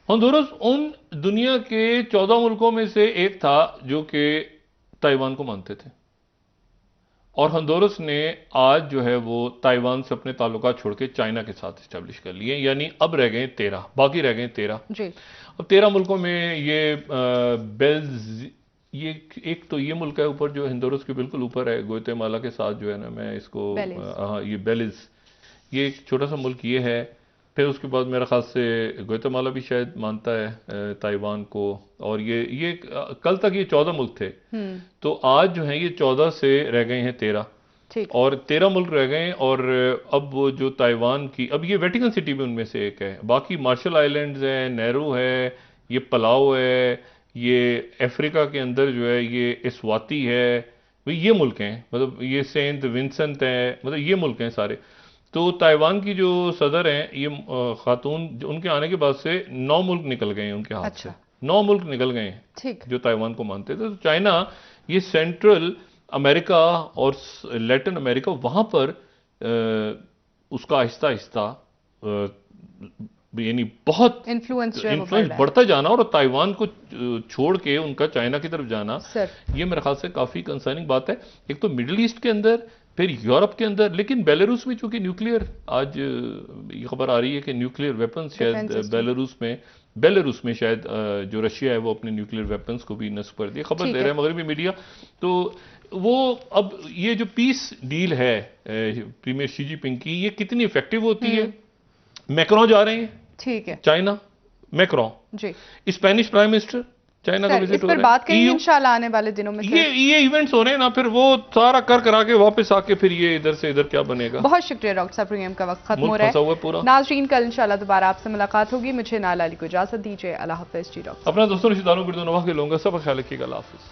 हंदुरस उन दुनिया के 14 मुल्कों में से एक था जो कि ताइवान को मानते थे, और हंदुरस ने आज जो है वो ताइवान से अपने ताल्लुकात छोड़ के चाइना के साथ इस्टेब्लिश कर लिए, यानी अब रह गए 13, बाकी रह गए 13 जी। अब 13 मुल्कों में ये एक तो ये मुल्क है ऊपर जो हंदुरस के बिल्कुल ऊपर है, ग्वाटेमाला के साथ जो है ना, मैं इसको ये बेलिज, ये एक छोटा सा मुल्क ये है। फिर उसके बाद मेरे ख्याल से ग्वाटेमाला भी शायद मानता है ताइवान को, और ये कल तक ये 14 मुल्क थे, तो आज जो है ये 14 से रह गए हैं 13, और 13 मुल्क रह गए। और अब वो जो ताइवान की, अब ये वेटिकन सिटी भी उनमें से एक है, बाकी मार्शल आइलैंड्स है, नेहरू है, ये पलाओ है, ये अफ्रीका के अंदर जो है ये इस्वाती है, ये मुल्क हैं, मतलब ये सेंट विंसेंट है, मतलब ये मुल्क हैं सारे। तो ताइवान की जो सदर हैं, ये खातून, उनके आने के बाद से 9 मुल्क निकल गए हैं उनके हाथ से, 9 मुल्क निकल गए हैं ठीक। जो ताइवान को मानते थे। तो चाइना ये सेंट्रल अमेरिका और लैटिन अमेरिका वहां पर उसका आहिस्ता आहिस्ता यानी बहुत इन्फ्लुएंस बढ़ता जाना और ताइवान को छोड़ के उनका चाइना की तरफ जाना, ये मेरे ख्याल से काफी कंसर्निंग बात है। एक तो मिडिल ईस्ट के अंदर, फिर यूरोप के अंदर, लेकिन बेलारूस में चूंकि न्यूक्लियर, आज ये खबर आ रही है कि न्यूक्लियर वेपन्स शायद बेलारूस में शायद जो रशिया है वो अपने न्यूक्लियर वेपन्स को भी नस्ब कर दिया, खबर दे रहा है मगरबी मीडिया। तो वो अब ये जो पीस डील है प्रीमियर शी जिनपिंग की, ये कितनी इफेक्टिव होती है। मैक्रोन जा रहे हैं, ठीक है, चाइना, मैक्रोन जी, स्पेनिश प्राइम मिनिस्टर चाइना का विजिट हो रहा है। बात करेंगे इंशाल्लाह आने वाले दिनों में। ये इवेंट्स हो रहे हैं ना, फिर वो सारा कर करा के वापस आके फिर ये इधर से इधर क्या बनेगा। बहुत शुक्रिया डॉक्टर साहब, प्रोग्राम का वक्त खत्म हो रहा है पूरा। नाज़रीन, कल इंशाल्लाह दोबारा आपसे मुलाकात होगी। मुझे नाला अली को इजाजत दीजिए। अल्लाह हाफिज़ जी डॉक्टर। अपना दोस्तों, रिश्तेदारों, गिरदोनवा के लोगों का सब ख्याल रखिएगा। अल्लाह हाफिज़।